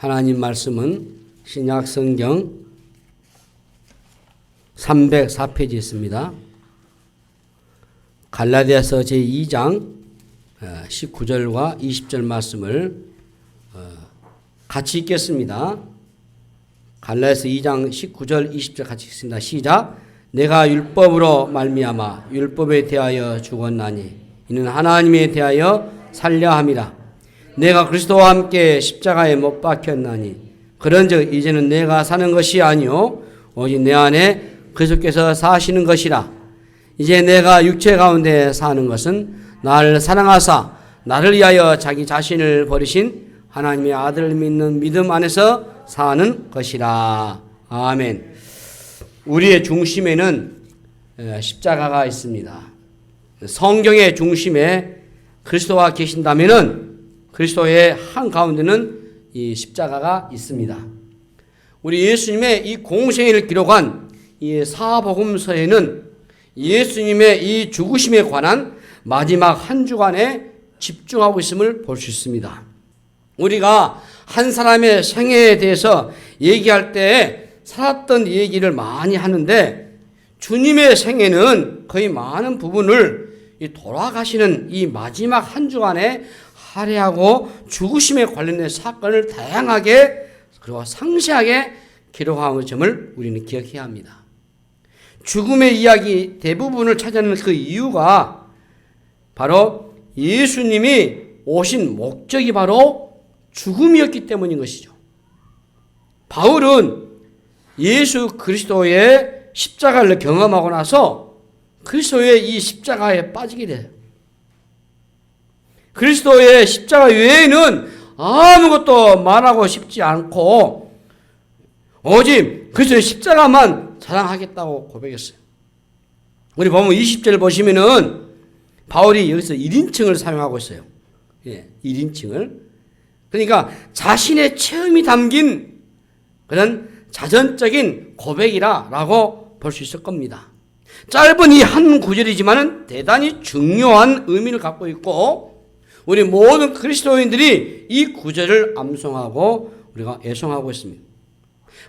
하나님 말씀은 신약 성경 304페이지에 있습니다. 갈라디아서 제2장 19절과 20절 말씀을 같이 읽겠습니다. 갈라디아서 2장 19절 20절 같이 읽습니다. 시작. 내가 율법으로 말미암아 율법에 대하여 죽었나니 이는 하나님에 대하여 살려 함이라. 내가 그리스도와 함께 십자가에 못 박혔나니 그런즉 이제는 내가 사는 것이 아니요 오직 내 안에 그리스도께서 사시는 것이라. 이제 내가 육체 가운데 사는 것은 나를 사랑하사 나를 위하여 자기 자신을 버리신 하나님의 아들을 믿는 믿음 안에서 사는 것이라. 아멘. 우리의 중심에는 십자가가 있습니다. 성경의 중심에 그리스도가 계신다면은 그리스도의 한가운데는 이 십자가가 있습니다. 우리 예수님의 이 공생애를 기록한 이 사복음서에는 예수님의 이 죽으심에 관한 마지막 한 주간에 집중하고 있음을 볼 수 있습니다. 우리가 한 사람의 생애에 대해서 얘기할 때 살았던 얘기를 많이 하는데 주님의 생애는 거의 많은 부분을 돌아가시는 이 마지막 한 주간에 할애하고 죽으심에 관련된 사건을 다양하게 그리고 상세하게 기록한 점을 우리는 기억해야 합니다. 죽음의 이야기 대부분을 찾아내는 그 이유가 바로 예수님이 오신 목적이 바로 죽음이었기 때문인 것이죠. 바울은 예수 그리스도의 십자가를 경험하고 나서 그리스도의 이 십자가에 빠지게 돼요. 그리스도의 십자가 외에는 아무것도 말하고 싶지 않고 오직 그리스도의 십자가만 자랑하겠다고 고백했어요. 우리 보면 20절 보시면은 바울이 여기서 1인칭을 사용하고 있어요. 1인칭을. 그러니까 자신의 체험이 담긴 그런 자전적인 고백이라고 볼 수 있을 겁니다. 짧은 이 한 구절이지만은 대단히 중요한 의미를 갖고 있고 우리 모든 그리스도인들이 이 구절을 암송하고 우리가 애송하고 있습니다.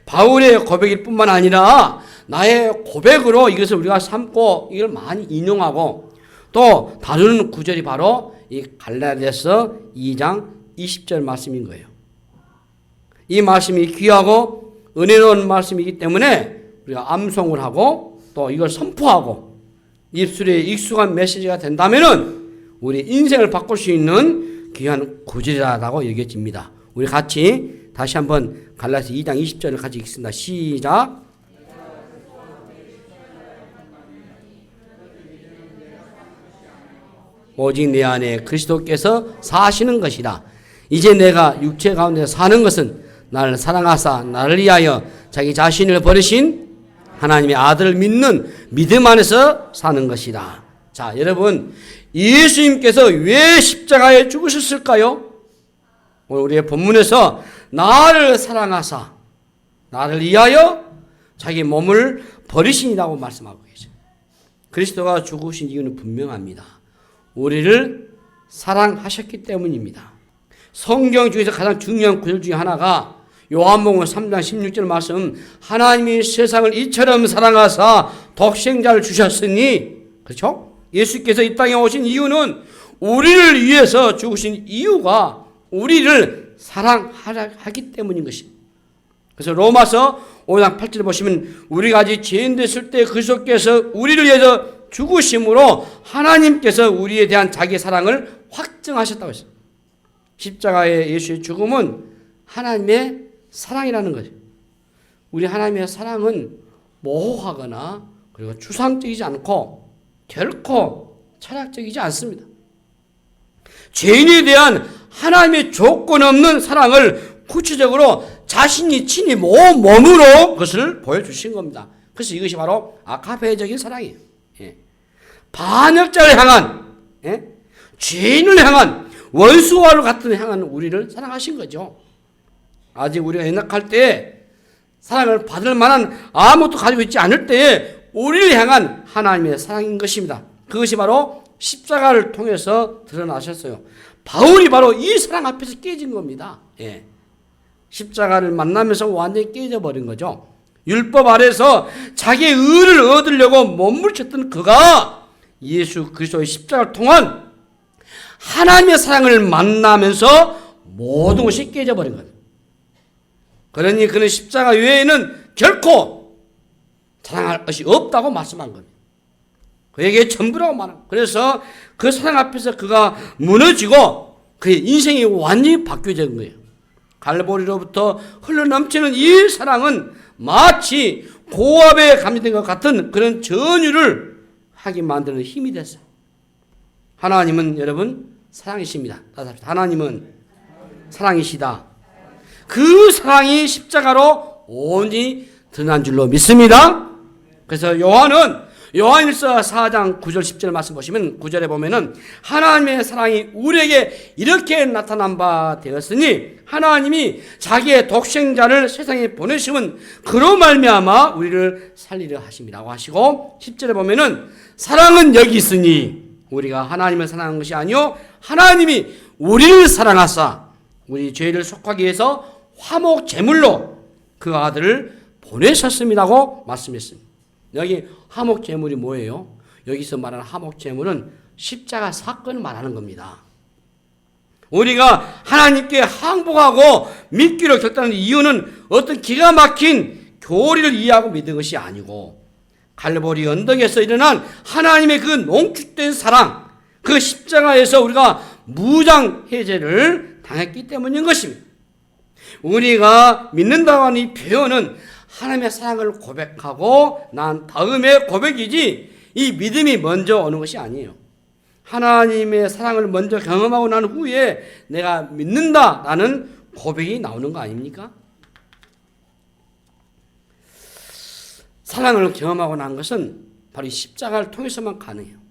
바울의 고백일 뿐만 아니라 나의 고백으로 이것을 우리가 삼고 이걸 많이 인용하고 또 다루는 구절이 바로 이 갈라디아서 2장 20절 말씀인 거예요. 이 말씀이 귀하고 은혜로운 말씀이기 때문에 우리가 암송을 하고 또 이걸 선포하고 입술에 익숙한 메시지가 된다면은 우리 인생을 바꿀 수 있는 귀한 구절이라고 여겨집니다. 우리 같이 다시 한번 갈라디아서 2장 20절을 같이 읽습니다. 시작. 오직 내 안에 그리스도께서 사시는 것이라. 이제 내가 육체 가운데 사는 것은 나를 사랑하사 나를 위하여 자기 자신을 버리신 하나님의 아들을 믿는 믿음 안에서 사는 것이라. 자, 여러분, 예수님께서 왜 십자가에 죽으셨을까요? 오늘 우리의 본문에서 나를 사랑하사 나를 위하여 자기 몸을 버리신이라고 말씀하고 계세요. 그리스도가 죽으신 이유는 분명합니다. 우리를 사랑하셨기 때문입니다. 성경 중에서 가장 중요한 구절 중에 하나가 요한복음 3장 16절 말씀, 하나님이 세상을 이처럼 사랑하사 독생자를 주셨으니, 그렇죠? 예수께서 이 땅에 오신 이유는 우리를 위해서 죽으신 이유가 우리를 사랑하기 때문인 것입니다. 그래서 로마서 5장 8절 보시면 우리가 아직 죄인 됐을 때 그리스도께서 우리를 위해서 죽으심으로 하나님께서 우리에 대한 자기 사랑을 확증하셨다고 했어요. 십자가의 예수의 죽음은 하나님의 사랑이라는 거죠. 우리 하나님의 사랑은 모호하거나 그리고 추상적이지 않고 결코 철학적이지 않습니다. 죄인에 대한 하나님의 조건 없는 사랑을 구체적으로 자신이 친히 몸으로 그것을 보여주신 겁니다. 그래서 이것이 바로 아가페적인 사랑이에요. 반역자를 향한, 죄인을 향한, 원수와를 같은 향한 우리를 사랑하신 거죠. 아직 우리가 연약할 때 사랑을 받을 만한 아무것도 가지고 있지 않을 때에 우리를 향한 하나님의 사랑인 것입니다. 그것이 바로 십자가를 통해서 드러나셨어요. 바울이 바로 이 사랑 앞에서 깨진 겁니다. 십자가를 만나면서 완전히 깨져버린 거죠. 율법 아래서 자기의 의를 얻으려고 몸부림쳤던 그가 예수 그리스도의 십자가를 통한 하나님의 사랑을 만나면서 모든 것이 깨져버린 겁니다. 그러니 그는 십자가 외에는 결코 사랑할 것이 없다고 말씀한 겁니다. 그에게 전부라고 말합니다. 그래서 그 사랑 앞에서 그가 무너지고 그의 인생이 완전히 바뀌어진 거예요. 갈보리로부터 흘러넘치는 이 사랑은 마치 고압에 감지된 것 같은 그런 전율을 하게 만드는 힘이 됐어요. 하나님은 여러분 사랑이십니다. 하나님은 사랑이시다. 그 사랑이 십자가로 온전히 드러난 줄로 믿습니다. 그래서 요한일서 4장 9절 10절 말씀 보시면 9절에 보면은 하나님의 사랑이 우리에게 이렇게 나타난 바 되었으니 하나님이 자기의 독생자를 세상에 보내심은 그로 말미암아 우리를 살리려 하심이라고 하시고 10절에 보면은 사랑은 여기 있으니 우리가 하나님을 사랑한 것이 아니요 하나님이 우리를 사랑하사 우리 죄를 속하기 위해서 화목 제물로 그 아들을 보내셨습니다고 말씀했습니다. 여기 화목 제물이 뭐예요? 여기서 말하는 화목 제물은 십자가 사건을 말하는 겁니다. 우리가 하나님께 항복하고 믿기로 결단하는 이유는 어떤 기가 막힌 교리를 이해하고 믿은 것이 아니고 갈보리 언덕에서 일어난 하나님의 그 농축된 사랑, 그 십자가에서 우리가 무장 해제를 당했기 때문인 것입니다. 우리가 믿는다고 하는 이 표현은 하나님의 사랑을 고백하고 난 다음에 고백이지 이 믿음이 먼저 오는 것이 아니에요. 하나님의 사랑을 먼저 경험하고 난 후에 내가 믿는다라는 고백이 나오는 거 아닙니까? 사랑을 경험하고 난 것은 바로 이 십자가를 통해서만 가능해요.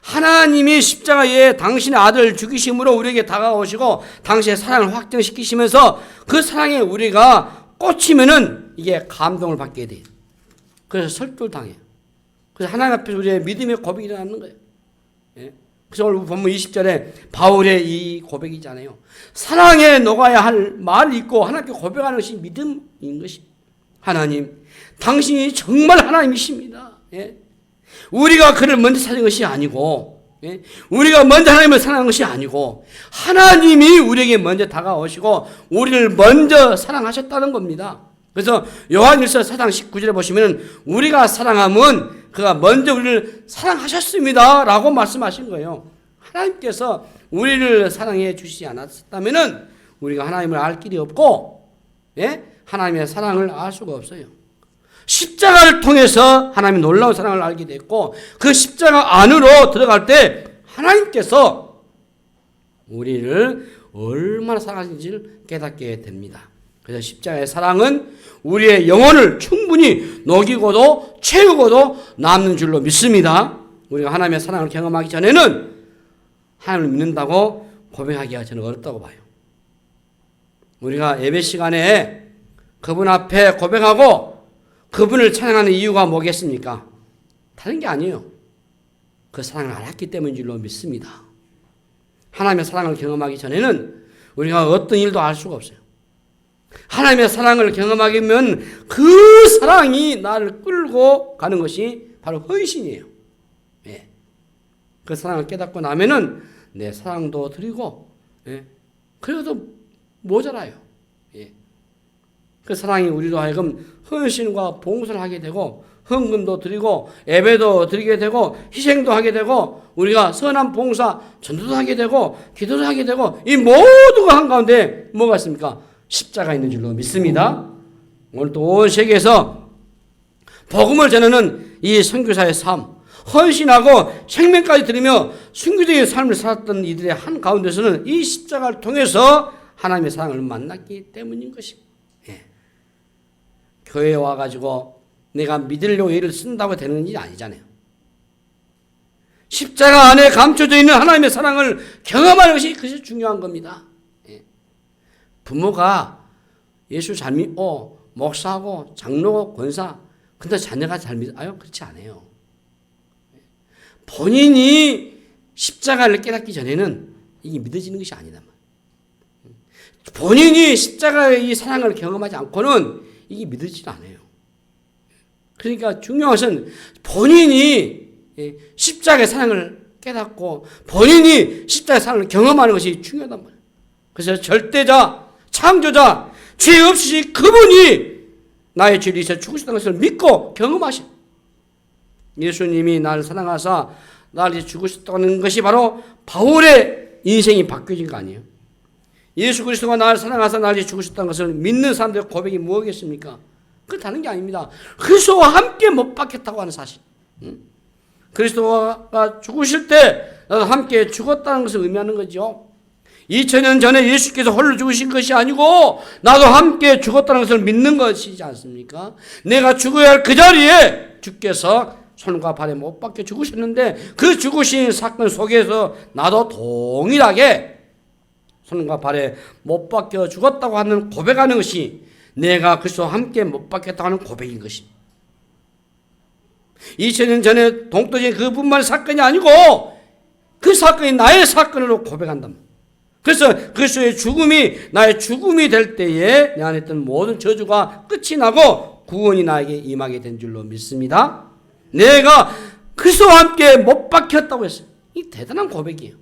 하나님이 십자가에 당신의 아들을 죽이심으로 우리에게 다가오시고 당신의 사랑을 확증시키시면서 그 사랑에 우리가 꽂히면은 이게 감동을 받게 돼요. 그래서 설교를 당해요. 그래서 하나님 앞에서 우리의 믿음의 고백이 일어나는 거예요. 예? 그래서 오늘 본문 20절에 바울의 이 고백이잖아요. 사랑에 녹아야 할 말이 있고 하나님께 고백하는 것이 믿음인 것입니다. 하나님, 당신이 정말 하나님이십니다. 예? 우리가 그를 먼저 사랑한 것이 아니고, 예? 우리가 먼저 하나님을 사랑한 것이 아니고, 하나님이 우리에게 먼저 다가오시고, 우리를 먼저 사랑하셨다는 겁니다. 그래서 요한일서 4장 19절에 보시면, 우리가 사랑함은 그가 먼저 우리를 사랑하셨습니다. 라고 말씀하신 거예요. 하나님께서 우리를 사랑해 주시지 않았다면, 우리가 하나님을 알 길이 없고, 예? 하나님의 사랑을 알 수가 없어요. 십자가를 통해서 하나님의 놀라운 사랑을 알게 됐고 그 십자가 안으로 들어갈 때 하나님께서 우리를 얼마나 사랑하신지를 깨닫게 됩니다. 그래서 십자가의 사랑은 우리의 영혼을 충분히 녹이고도 채우고도 남는 줄로 믿습니다. 우리가 하나님의 사랑을 경험하기 전에는 하나님을 믿는다고 고백하기가 저는 어렵다고 봐요. 우리가 예배 시간에 그분 앞에 고백하고 그분을 찬양하는 이유가 뭐겠습니까? 다른 게 아니에요. 그 사랑을 알았기 때문인 줄로 믿습니다. 하나님의 사랑을 경험하기 전에는 우리가 어떤 일도 알 수가 없어요. 하나님의 사랑을 경험하게 되면 그 사랑이 나를 끌고 가는 것이 바로 헌신이에요. 예. 그 사랑을 깨닫고 나면은 내 사랑도 드리고, 예. 그래도 모자라요. 예. 그 사랑이 우리로 하여금 헌신과 봉사를 하게 되고 헌금도 드리고 예배도 드리게 되고 희생도 하게 되고 우리가 선한 봉사 전도도 하게 되고 기도도 하게 되고 이 모두가 한가운데 뭐가 있습니까? 십자가 있는 줄로 믿습니다. 오늘 또 온 세계에서 복음을 전하는 이 선교사의 삶, 헌신하고 생명까지 드리며 순교적인 삶을 살았던 이들의 한 가운데서는 이 십자가를 통해서 하나님의 사랑을 만났기 때문인 것입니다. 교회에 와가지고 내가 믿으려고 애를 쓴다고 되는 일이 아니잖아요. 십자가 안에 감춰져 있는 하나님의 사랑을 경험하는 것이 그것이 중요한 겁니다. 부모가 예수 잘 믿고 목사하고 장로고 권사 근데 자녀가 잘 믿어요? 그렇지 않아요. 본인이 십자가를 깨닫기 전에는 이게 믿어지는 것이 아니다. 본인이 십자가의 이 사랑을 경험하지 않고는 이게 믿어지지 않아요. 그러니까 중요한 것은 본인이 십자가의 사랑을 깨닫고 본인이 십자가의 사랑을 경험하는 것이 중요하단 말이에요. 그래서 절대자, 창조자, 죄 없이 그분이 나의 죄를 위해서 죽으셨다는 것을 믿고 경험하신 예수님이 나를 사랑하사 나를 위해서 죽으셨다는 것이 바로 바울의 인생이 바뀌어진 거 아니에요. 예수 그리스도가 나를 사랑하사 나를 위해서 죽으셨다는 것을 믿는 사람들의 고백이 뭐겠습니까? 그렇다는 게 아닙니다. 그리스도와 함께 못 박혔다고 하는 사실. 그리스도가 죽으실 때 나도 함께 죽었다는 것을 의미하는 거죠. 2000년 전에 예수께서 홀로 죽으신 것이 아니고 나도 함께 죽었다는 것을 믿는 것이지 않습니까? 내가 죽어야 할 그 자리에 주께서 손과 발에 못 박혀 죽으셨는데 그 죽으신 사건 속에서 나도 동일하게 손과 발에 못 박혀 죽었다고 하는 고백하는 것이 내가 그리스도와 함께 못 박혔다고 하는 고백인 것입니다. 2000년 전에 동토진 그뿐만 사건이 아니고 그 사건이 나의 사건으로 고백한다. 그래서 그리스도의 죽음이 나의 죽음이 될 때에 내 안에 있던 모든 저주가 끝이 나고 구원이 나에게 임하게 된 줄로 믿습니다. 내가 그리스도와 함께 못 박혔다고 했어요. 이 대단한 고백이에요.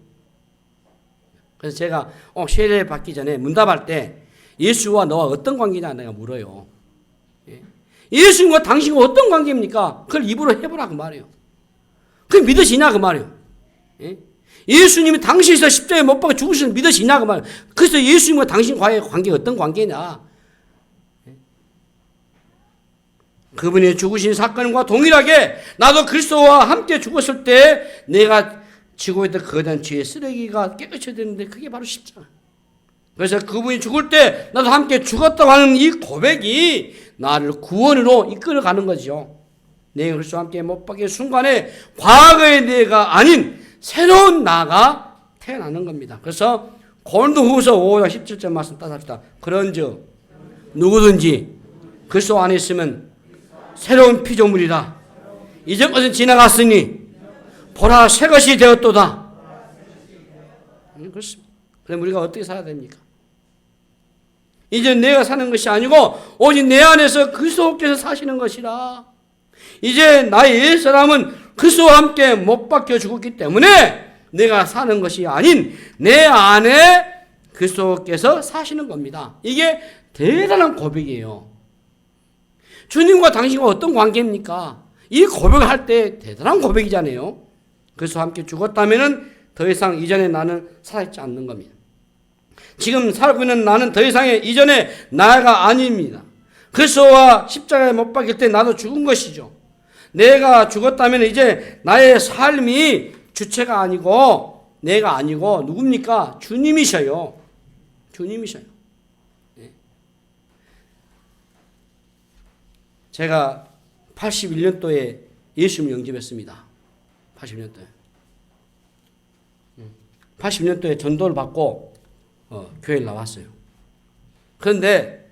그래서 제가 세례 받기 전에 문답할 때 예수와 너와 어떤 관계냐 내가 물어요. 예수님과 당신과 어떤 관계입니까? 그걸 입으로 해보라 그 말이에요. 그게 믿어지냐 그 말이에요. 예수님이 당신에서 십자가에 못 박혀 죽으시는 믿어지냐 그 말이에요. 그래서 예수님과 당신과의 관계가 어떤 관계냐. 그분이 죽으신 사건과 동일하게 나도 그리스도와 함께 죽었을 때 내가 지고 있던 거대한 죄의 쓰레기가 깨끗이 되는데 그게 바로 십자가. 그래서 그분이 죽을 때 나도 함께 죽었다고 하는 이 고백이 나를 구원으로 이끌어가는 거죠. 내가 그리스도와 함께 못 박힌 순간에 과거의 내가 아닌 새로운 나가 태어나는 겁니다. 그래서 고린도후서 5장 17절 말씀 따라합시다. 그런즉 누구든지 그리스도 안에 있으면 새로운 피조물이라. 이전 것은 지나갔으니 보라 새 것이 되었도다. 그렇습니다. 그럼 우리가 어떻게 살아야 됩니까? 이제 내가 사는 것이 아니고 오직 내 안에서 그리스도께서 사시는 것이라. 이제 나의 옛사람은 그리스도와 함께 못 박혀 죽었기 때문에 내가 사는 것이 아닌 내 안에 그리스도께서 사시는 겁니다. 이게 대단한 고백이에요. 주님과 당신과 어떤 관계입니까? 이 고백을 할 때 대단한 고백이잖아요. 그리스도와 함께 죽었다면 더 이상 이전에 나는 살아있지 않는 겁니다. 지금 살고 있는 나는 더 이상의 이전의 나가 아닙니다. 그리스도와 십자가에 못 박힐 때 나도 죽은 것이죠. 내가 죽었다면 이제 나의 삶이 주체가 아니고 내가 아니고 누굽니까? 주님이셔요. 주님이셔요. 제가 81년도에 예수님을 영접했습니다. 81년도에 전도를 받고 교회에 나왔어요. 그런데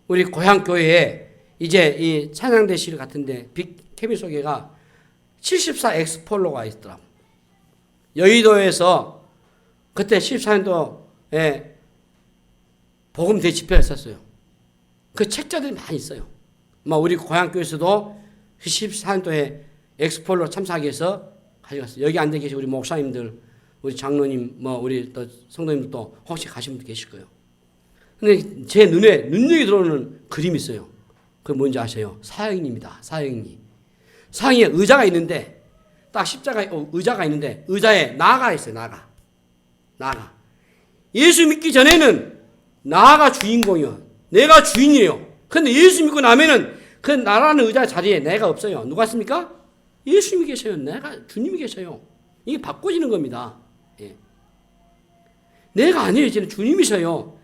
우리 고향 교회에 이제 이 찬양대실 같은데 빅캐비 소개가 74 엑스폴로가 있더라고. 여의도에서 그때 14년도에 복음 대집회가 있었어요. 그 책자들이 많이 있어요. 우리 고향 교회에서도 14년도에 엑스폴로 참석하기 위해서 가져갔어요. 여기 앉아 계신 우리 목사님들, 우리 장로님, 우리 또 성도님들도 혹시 가신 분 계실 거예요. 근데 제 눈에 눈여기 들어오는 그림이 있어요. 그게 뭔지 아세요? 사형입니다. 사형이. 사형에 의자가 있는데, 딱 십자가 의자가 있는데, 의자에 나가 있어요. 나가. 예수 믿기 전에는 나가 주인공이요. 내가 주인이에요. 근데 예수 믿고 나면은 그 나라는 의자 자리에 내가 없어요. 누가 있습니까? 예수님이 계셔요. 주님이 계셔요. 이게 바꿔지는 겁니다. 예. 내가 아니에요. 이제는 주님이셔요.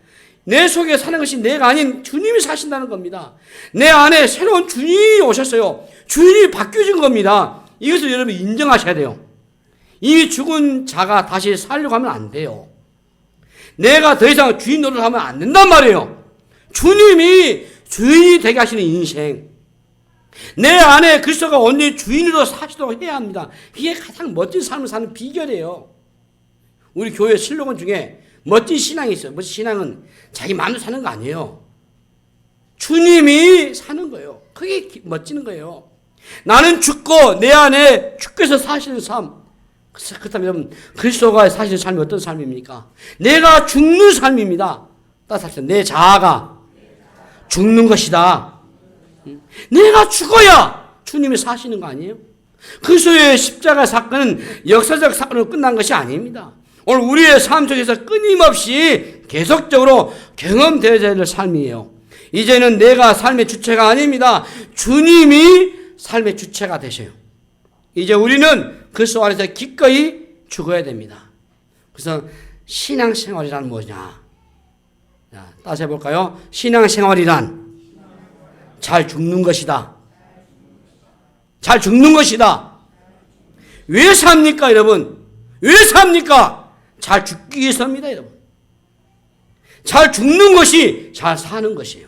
내 속에 사는 것이 내가 아닌 주님이 사신다는 겁니다. 내 안에 새로운 주인이 오셨어요. 주인이 바뀌어진 겁니다. 이것을 여러분 인정하셔야 돼요. 이 죽은 자가 다시 살려고 하면 안 돼요. 내가 더 이상 주인 노릇을 하면 안 된단 말이에요. 주님이 주인이 되게 하시는 인생. 내 안에 그리스도가 온전히 주인으로 사시도록 해야 합니다. 이게 가장 멋진 삶을 사는 비결이에요. 우리 교회 슬로건 중에 멋진 신앙이 있어요. 멋진 신앙은 자기 마음대로 사는 거 아니에요. 주님이 사는 거예요. 그게 멋지는 거예요. 나는 죽고 내 안에 주께서 사시는 삶. 그렇다면 여러분, 그리스도가 사시는 삶이 어떤 삶입니까? 내가 죽는 삶입니다. 따라서 내 자아가 죽는 것이다. 내가 죽어야 주님이 사시는 거 아니에요? 그리스도의 십자가 사건은 역사적 사건으로 끝난 것이 아닙니다. 오늘 우리의 삶 속에서 끊임없이 계속적으로 경험되어야 될 삶이에요. 이제는 내가 삶의 주체가 아닙니다. 주님이 삶의 주체가 되셔요. 이제 우리는 그리스도 안에서 기꺼이 죽어야 됩니다. 그래서 신앙생활이란 뭐냐? 따서 해볼까요? 신앙생활이란 잘 죽는 것이다. 잘 죽는 것이다. 왜 삽니까, 여러분? 왜 삽니까? 잘 죽기 위해서입니다, 여러분. 잘 죽는 것이 잘 사는 것이에요.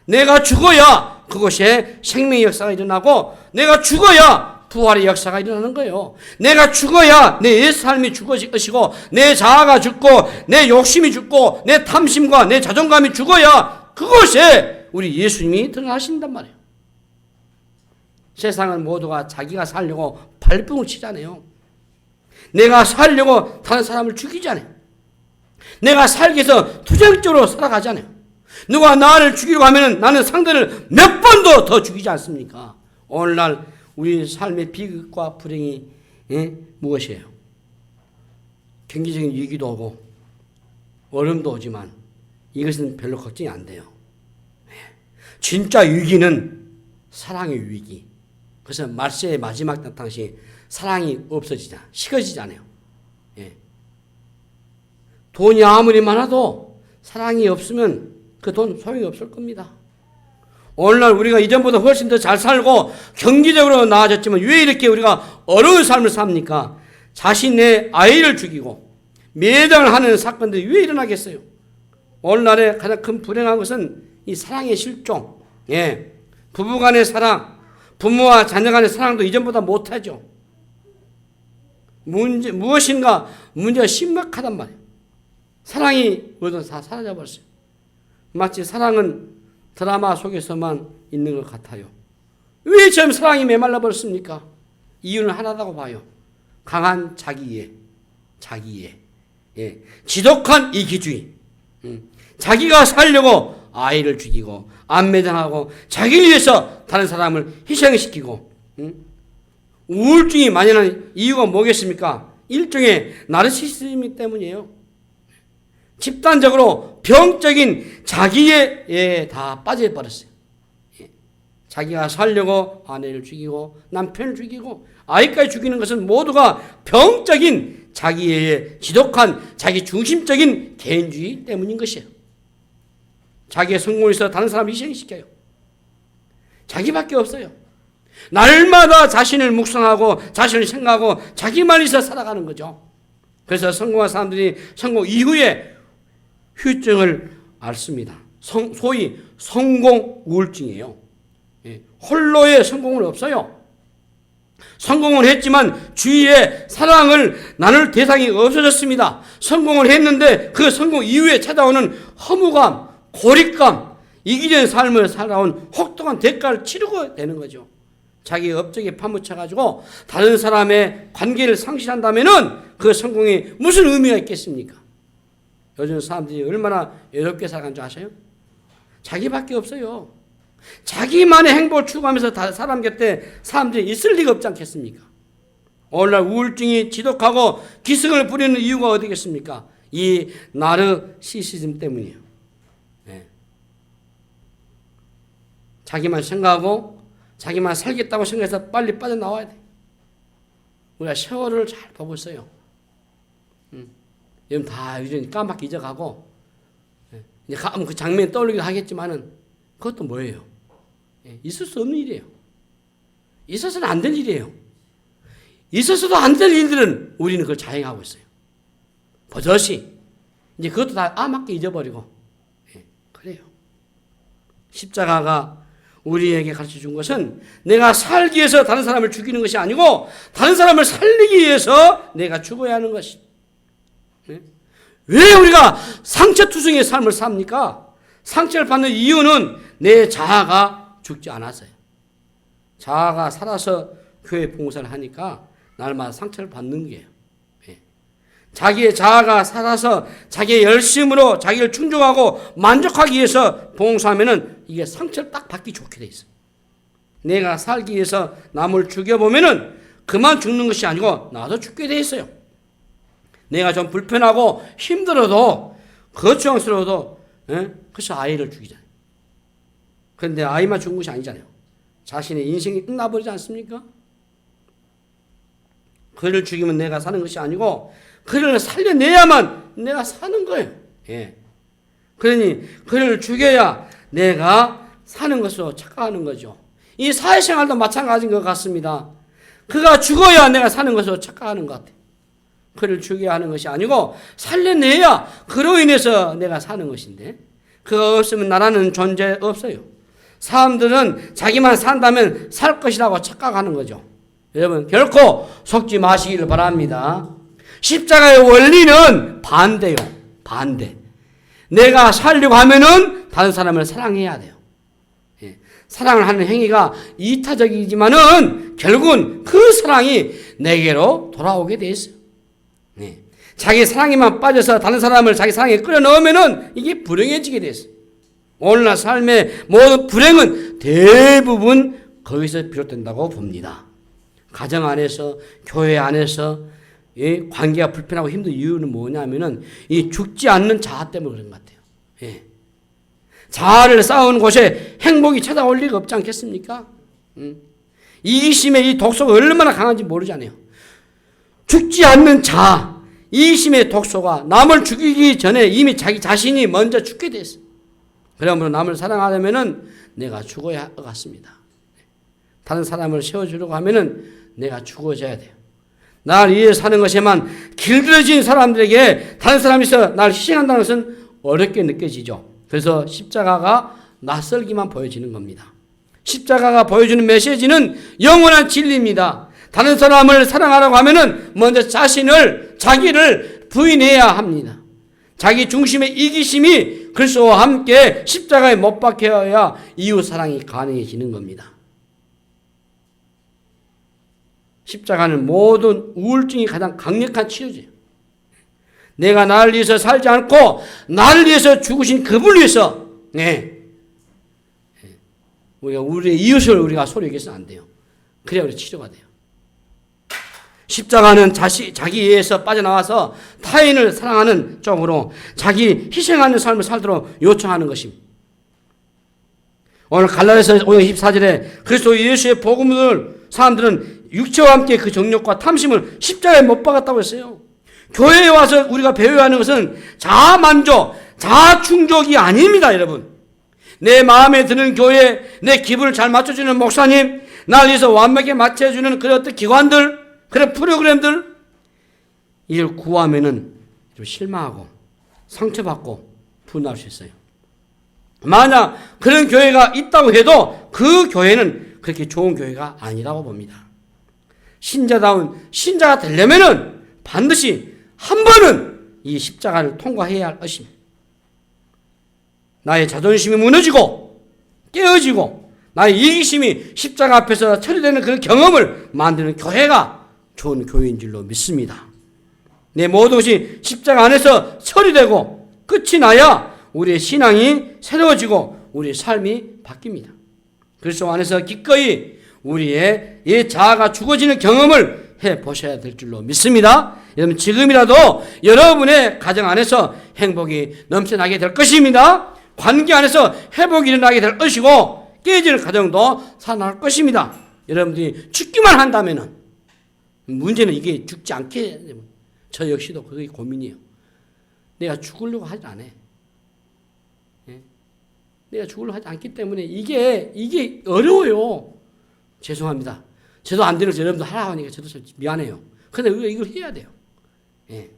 내가 죽어야 그곳에 생명의 역사가 일어나고, 내가 죽어야 부활의 역사가 일어나는 거예요. 내가 죽어야 내 옛 삶이 죽어지고, 내 자아가 죽고, 내 욕심이 죽고, 내 탐심과 내 자존감이 죽어야 그곳에 우리 예수님이 드러나신단 말이에요. 세상은 모두가 자기가 살려고 발버둥을 치잖아요. 내가 살려고 다른 사람을 죽이잖아요. 내가 살기 위해서 투쟁적으로 살아가잖아요. 누가 나를 죽이려고 하면 나는 상대를 몇 번도 더 죽이지 않습니까? 오늘날 우리 삶의 비극과 불행이 무엇이에요? 경제적인 위기도 오고 어려움도 오지만 이것은 별로 걱정이 안 돼요. 진짜 위기는 사랑의 위기. 그래서 말세의 마지막 당시 사랑이 없어지자, 식어지잖아요. 돈이 아무리 많아도 사랑이 없으면 그 돈 소용이 없을 겁니다. 오늘날 우리가 이전보다 훨씬 더 잘 살고 경제적으로 나아졌지만 왜 이렇게 우리가 어려운 삶을 삽니까? 자신의 아이를 죽이고 매장을 하는 사건들이 왜 일어나겠어요? 오늘날의 가장 큰 불행한 것은 이 사랑의 실종. 부부간의 사랑, 부모와 자녀간의 사랑도 이전보다 못하죠. 무엇인가 문제가 심각하단 말이에요. 사랑이 모두 다 사라져버렸어요. 마치 사랑은 드라마 속에서만 있는 것 같아요. 왜 지금 사랑이 메말라 버렸습니까? 이유는 하나다고 봐요. 강한 자기애, 지독한 이기주의. 자기가 살려고 아이를 죽이고 안매장하고 자기를 위해서 다른 사람을 희생시키고, 우울증이 만연한 이유가 뭐겠습니까? 일종의 나르시시즘 때문이에요. 집단적으로 병적인 자기에 다 빠져버렸어요. 자기가 살려고 아내를 죽이고 남편을 죽이고 아이까지 죽이는 것은 모두가 병적인 자기의 지독한 자기 중심적인 개인주의 때문인 것이에요. 자기의 성공을 위해서 다른 사람을 희생시켜요. 자기밖에 없어요. 날마다 자신을 묵상하고 자신을 생각하고 자기만 위해서 살아가는 거죠. 그래서 성공한 사람들이 성공 이후에 후유증을 앓습니다. 소위 성공 우울증이에요. 홀로의 성공은 없어요. 성공을 했지만 주위에 사랑을 나눌 대상이 없어졌습니다. 성공을 했는데 그 성공 이후에 찾아오는 허무감, 고립감, 이기적인 삶을 살아온 혹독한 대가를 치르고 되는 거죠. 자기 업적에 파묻혀가지고 다른 사람의 관계를 상실한다면은 그 성공이 무슨 의미가 있겠습니까? 요즘 사람들이 얼마나 외롭게 살아가는 줄 아세요? 자기밖에 없어요. 자기만의 행복을 추구하면서 다른 사람 곁에 사람들이 있을 리가 없지 않겠습니까? 오늘날 우울증이 지독하고 기승을 부리는 이유가 어디겠습니까? 이 나르시시즘 때문이에요. 자기만 생각하고 자기만 살겠다고 생각해서 빨리 빠져나와야 돼. 우리가 세월을 잘 보고 있어요. 요즘 다 요즘 까맣게 잊어가고, 이제 가끔 그 장면이 떠올리기도 하겠지만은 그것도 뭐예요? 있을 수 없는 일이에요. 있어서는 안 될 일이에요. 있어서도 안 될 일들은 우리는 그걸 자행하고 있어요. 버젓이. 이제 그것도 다 까맣게 잊어버리고. 그래요. 십자가가 우리에게 가르쳐 준 것은 내가 살기 위해서 다른 사람을 죽이는 것이 아니고 다른 사람을 살리기 위해서 내가 죽어야 하는 것이. 왜 우리가 상처투성이의 삶을 삽니까? 상처를 받는 이유는 내 자아가 죽지 않았어요. 자아가 살아서 교회 봉사를 하니까 날마다 상처를 받는 거예요. 자기의 자아가 살아서 자기의 열심으로 자기를 충족하고 만족하기 위해서 봉사하면은 이게 상처를 딱 받기 좋게 돼 있어요. 내가 살기 위해서 남을 죽여보면은 그만 죽는 것이 아니고 나도 죽게 돼 있어요. 내가 좀 불편하고 힘들어도 거추장스러워도 그래서 아이를 죽이잖아요. 그런데 아이만 죽은 것이 아니잖아요. 자신의 인생이 끝나버리지 않습니까? 그를 죽이면 내가 사는 것이 아니고 그를 살려내야만 내가 사는 거예요. 예. 그러니 그를 죽여야 내가 사는 것으로 착각하는 거죠. 이 사회생활도 마찬가지인 것 같습니다. 그가 죽어야 내가 사는 것으로 착각하는 것 같아요. 그를 죽여야 하는 것이 아니고 살려내야 그로 인해서 내가 사는 것인데 그가 없으면 나라는 존재 없어요. 사람들은 자기만 산다면 살 것이라고 착각하는 거죠. 여러분 결코 속지 마시기를 바랍니다. 십자가의 원리는 반대요. 반대. 내가 살려고 하면은 다른 사람을 사랑해야 돼요. 예. 사랑을 하는 행위가 이타적이지만은 결국은 그 사랑이 내게로 돌아오게 돼 있어요. 예. 자기 사랑에만 빠져서 다른 사람을 자기 사랑에 끌어 넣으면은 이게 불행해지게 돼 있어요. 오늘날 삶의 모든 불행은 대부분 거기서 비롯된다고 봅니다. 가정 안에서, 교회 안에서 이 관계가 불편하고 힘든 이유는 뭐냐면은 이 죽지 않는 자아 때문에 그런 것 같아요. 예. 자아를 쌓은 곳에 행복이 찾아올 리가 없지 않겠습니까? 이기심의 이 독소가 얼마나 강한지 모르잖아요. 죽지 않는 자아, 이기심의 독소가 남을 죽이기 전에 이미 자기 자신이 먼저 죽게 됐어요. 그러므로 남을 사랑하려면은 내가 죽어야 할 것 같습니다. 다른 사람을 세워주려고 하면은 내가 죽어져야 돼요. 날 위해 사는 것에만 길들여진 사람들에게 다른 사람이 있어 날 희생한다는 것은 어렵게 느껴지죠. 그래서 십자가가 낯설기만 보여지는 겁니다. 십자가가 보여주는 메시지는 영원한 진리입니다. 다른 사람을 사랑하라고 하면은 먼저 자기를 부인해야 합니다. 자기 중심의 이기심이 그리스도와 함께 십자가에 못 박혀야 이웃 사랑이 가능해지는 겁니다. 십자가는 모든 우울증이 가장 강력한 치료제예요. 내가 나를 위해서 살지 않고 나를 위해서 죽으신 그분을 위해서 우리가 우리의 이웃을 우리가 소리 얘기해서는 안 돼요. 그래야 우리 치료가 돼요. 십자가는 자기에서 빠져나와서 타인을 사랑하는 쪽으로 자기 희생하는 삶을 살도록 요청하는 것입니다. 오늘 갈라디아서 5장 24절에 그리스도 예수의 복음을 사람들은 육체와 함께 그 정욕과 탐심을 십자가에 못 박았다고 했어요. 교회에 와서 우리가 배워야 하는 것은 자아만족, 자아충족이 아닙니다, 여러분. 내 마음에 드는 교회, 내 기분을 잘 맞춰주는 목사님, 날 위해서 완벽하게 맞춰주는 그런 어떤 기관들, 그런 프로그램들, 이걸 구하면은 좀 실망하고 상처받고 분노할 수 있어요. 만약 그런 교회가 있다고 해도 그 교회는 그렇게 좋은 교회가 아니라고 봅니다. 신자다운 신자가 되려면은 반드시 한 번은 이 십자가를 통과해야 할 것입니다. 나의 자존심이 무너지고 깨어지고 나의 이기심이 십자가 앞에서 처리되는 그런 경험을 만드는 교회가 좋은 교회인 줄로 믿습니다. 내 모든 것이 십자가 안에서 처리되고 끝이 나야 우리의 신앙이 새로워지고 우리의 삶이 바뀝니다. 그리스도 안에서 기꺼이 우리의 이 자아가 죽어지는 경험을 해보셔야 될 줄로 믿습니다. 여러분 지금이라도 여러분의 가정 안에서 행복이 넘쳐나게 될 것입니다. 관계 안에서 회복이 일어나게 될 것이고 깨지는 가정도 살아날 것입니다. 여러분들이 죽기만 한다면 문제는 이게 죽지 않게 저 역시도 그게 고민이에요. 내가 죽으려고 하지 않아. 내가 죽으려고 하지 않기 때문에 이게 어려워요. 죄송합니다. 저도 안 되는 거 여러분도 하라고 하니까 저도 좀 미안해요. 그런데 이걸 해야 돼요. 예.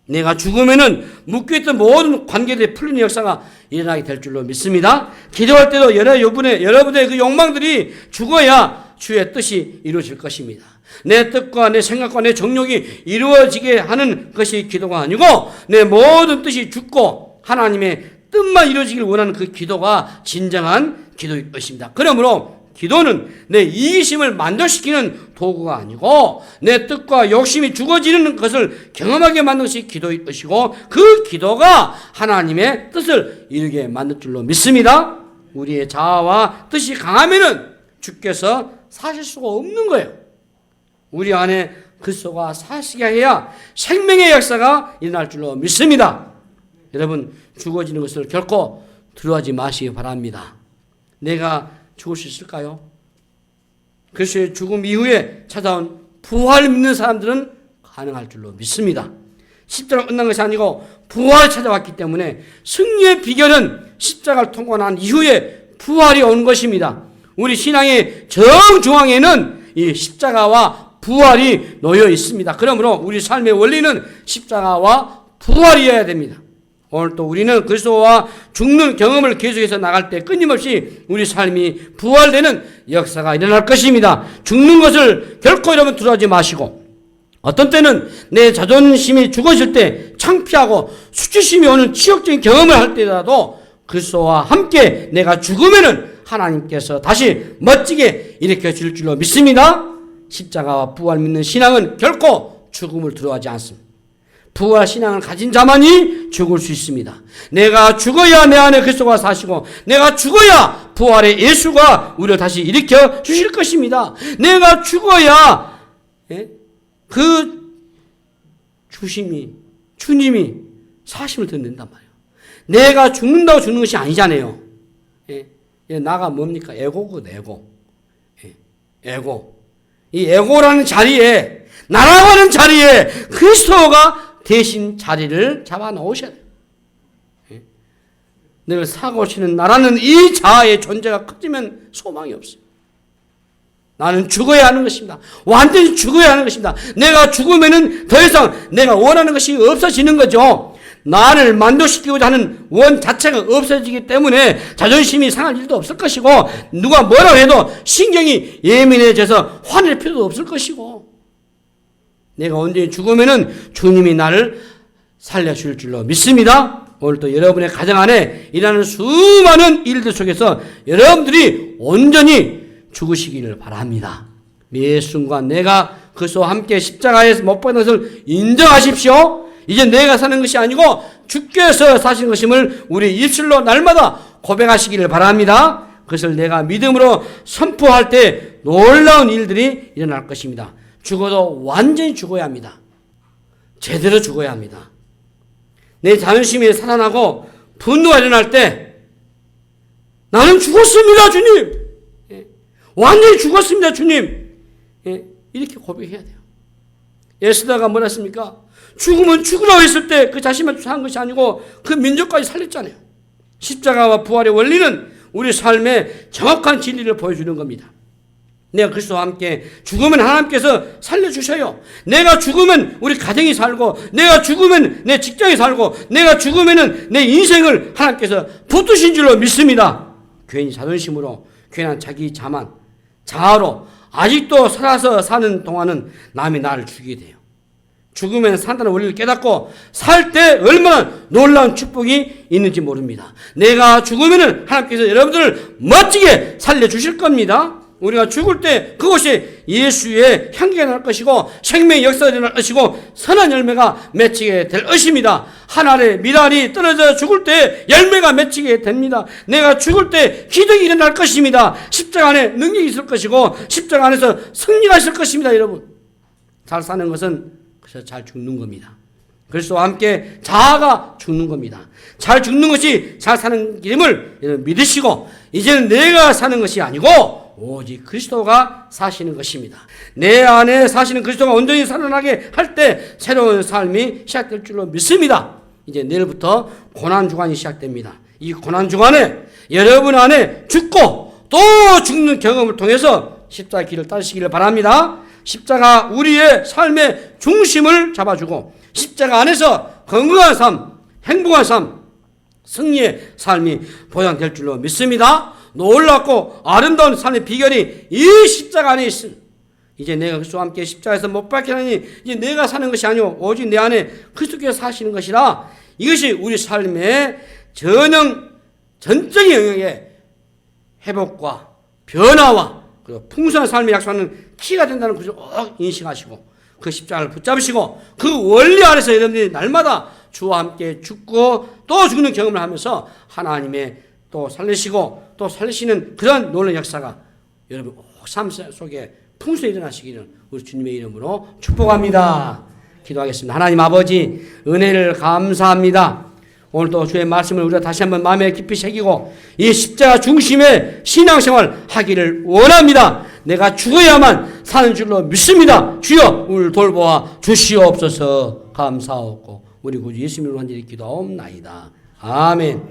내가 죽으면은 묶여있던 모든 관계들이 풀리는 역사가 일어나게 될 줄로 믿습니다. 기도할 때도 여러분의 그 욕망들이 죽어야 주의 뜻이 이루어질 것입니다. 내 뜻과 내 생각과 내 정욕이 이루어지게 하는 것이 기도가 아니고 내 모든 뜻이 죽고 하나님의 뜻만 이루어지길 원하는 그 기도가 진정한 기도일 것입니다. 그러므로 기도는 내 이기심을 만족시키는 도구가 아니고 내 뜻과 욕심이 죽어지는 것을 경험하게 만드는 것이 기도일 것이고 그 기도가 하나님의 뜻을 이루게 만들 줄로 믿습니다. 우리의 자아와 뜻이 강하면은 주께서 사실 수가 없는 거예요. 우리 안에 그리스도가 사시게 해야 생명의 역사가 일어날 줄로 믿습니다. 여러분, 죽어지는 것을 결코 두려워하지 마시기 바랍니다. 내가 죽을 수 있을까요? 그리스도의 죽음 이후에 찾아온 부활을 믿는 사람들은 가능할 줄로 믿습니다. 십자가가 끝난 것이 아니고 부활이 찾아왔기 때문에 승리의 비결은 십자가를 통과 난 이후에 부활이 오는 것입니다. 우리 신앙의 정중앙에는 이 십자가와 부활이 놓여 있습니다. 그러므로 우리 삶의 원리는 십자가와 부활이어야 됩니다. 오늘 또 우리는 그리스도와 죽는 경험을 계속해서 나갈 때 끊임없이 우리 삶이 부활되는 역사가 일어날 것입니다. 죽는 것을 결코 여러분 두려워하지 마시고 어떤 때는 내 자존심이 죽어질 때 창피하고 수치심이 오는 치욕적인 경험을 할 때라도 그리스도와 함께 내가 죽으면은 하나님께서 다시 멋지게 일으켜 줄 줄로 믿습니다. 십자가와 부활 믿는 신앙은 결코 죽음을 두려워하지 않습니다. 부활 신앙을 가진 자만이 죽을 수 있습니다. 내가 죽어야 내 안에 그리스도가 사시고 내가 죽어야 부활의 예수가 우리를 다시 일으켜 주실 것입니다. 내가 죽어야 그 주님이 사심을 드는단 말이에요. 내가 죽는다고 죽는 것이 아니잖아요. 나가 뭡니까? 에고거든, 에고. 에고. 이 에고라는 자리에, 나라고 하는 자리에 그리스도가 대신 자리를 잡아 놓으셔야 돼요. 늘 사고 치는 나라는 이 자아의 존재가 커지면 소망이 없어요. 나는 죽어야 하는 것입니다. 완전히 죽어야 하는 것입니다. 내가 죽으면은 더 이상 내가 원하는 것이 없어지는 거죠. 나를 만족시키고자 하는 원 자체가 없어지기 때문에 자존심이 상할 일도 없을 것이고 누가 뭐라고 해도 신경이 예민해져서 화낼 필요도 없을 것이고 내가 언제 죽으면은 주님이 나를 살려줄 줄로 믿습니다. 오늘 또 여러분의 가정 안에 일하는 수많은 일들 속에서 여러분들이 온전히 죽으시기를 바랍니다. 매 순간 내가 그리스도와 함께 십자가에서 못 박힌 것을 인정하십시오. 이제 내가 사는 것이 아니고 주께서 사신 것임을 우리 입술로 날마다 고백하시기를 바랍니다. 그것을 내가 믿음으로 선포할 때 놀라운 일들이 일어날 것입니다. 죽어도 완전히 죽어야 합니다. 제대로 죽어야 합니다. 내 자존심이 살아나고 분노가 일어날 때 나는 죽었습니다, 주님. 완전히 죽었습니다, 주님. 이렇게 고백해야 돼요. 에스더가 뭐라 했습니까? 죽으면 죽으라고 했을 때 그 자신만 산 것이 아니고 그 민족까지 살렸잖아요. 십자가와 부활의 원리는 우리 삶의 정확한 진리를 보여주는 겁니다. 내가 그리스도와 함께 죽으면 하나님께서 살려주셔요. 내가 죽으면 우리 가정이 살고 내가 죽으면 내 직장이 살고 내가 죽으면 내 인생을 하나님께서 붙드신 줄로 믿습니다. 괜히 자존심으로 괜한 자기 자만 자아로 아직도 살아서 사는 동안은 남이 나를 죽이게 돼요. 죽으면 산다는 원리를 깨닫고 살 때 얼마나 놀라운 축복이 있는지 모릅니다. 내가 죽으면 하나님께서 여러분들을 멋지게 살려주실 겁니다. 우리가 죽을 때 그것이 예수의 향기가 날 것이고 생명의 역사가 일어날 것이고 선한 열매가 맺히게 될 것입니다. 한 알의 밀알이 떨어져 죽을 때 열매가 맺히게 됩니다. 내가 죽을 때 기적이 일어날 것입니다. 십자가 안에 능력이 있을 것이고 십자가 안에서 승리가 있을 것입니다. 여러분, 잘 사는 것은 그래서 잘 죽는 겁니다. 그리스도와 함께 자아가 죽는 겁니다. 잘 죽는 것이 잘 사는 길임을 믿으시고 이제는 내가 사는 것이 아니고 오직 그리스도가 사시는 것입니다. 내 안에 사시는 그리스도가 온전히 살아나게 할 때 새로운 삶이 시작될 줄로 믿습니다. 이제 내일부터 고난주간이 시작됩니다. 이 고난주간에 여러분 안에 죽고 또 죽는 경험을 통해서 십자가 길을 따르시기를 바랍니다. 십자가 우리의 삶의 중심을 잡아주고 십자가 안에서 건강한 삶, 행복한 삶, 승리의 삶이 보장될 줄로 믿습니다. 놀랍고 아름다운 삶의 비결이 이 십자가 안에 있습니다. 이제 내가 그리스도와 함께 십자가에서 못 박히나니 이제 내가 사는 것이 아니오 오직 내 안에 그리스도께서 사시는 것이라. 이것이 우리 삶의 전적인 영역의 회복과 변화와 그리고 풍성한 삶을 약속하는 키가 된다는 것을 꼭 인식하시고 그 십자가를 붙잡으시고 그 원리 안에서 여러분들이 날마다 주와 함께 죽고 또 죽는 경험을 하면서 하나님의 또 살리시고 또 살리시는 그런 놀라운 역사가 여러분 삶 속에 풍성히 일어나시기를 우리 주님의 이름으로 축복합니다. 기도하겠습니다. 하나님 아버지 은혜를 감사합니다. 오늘도 주의 말씀을 우리가 다시 한번 마음에 깊이 새기고 이 십자가 중심의 신앙생활 하기를 원합니다. 내가 죽어야만 사는 줄로 믿습니다. 주여 오늘 돌보아 주시옵소서. 감사하고 우리 구주 예수님으로 간절히 기도하옵나이다. 아멘.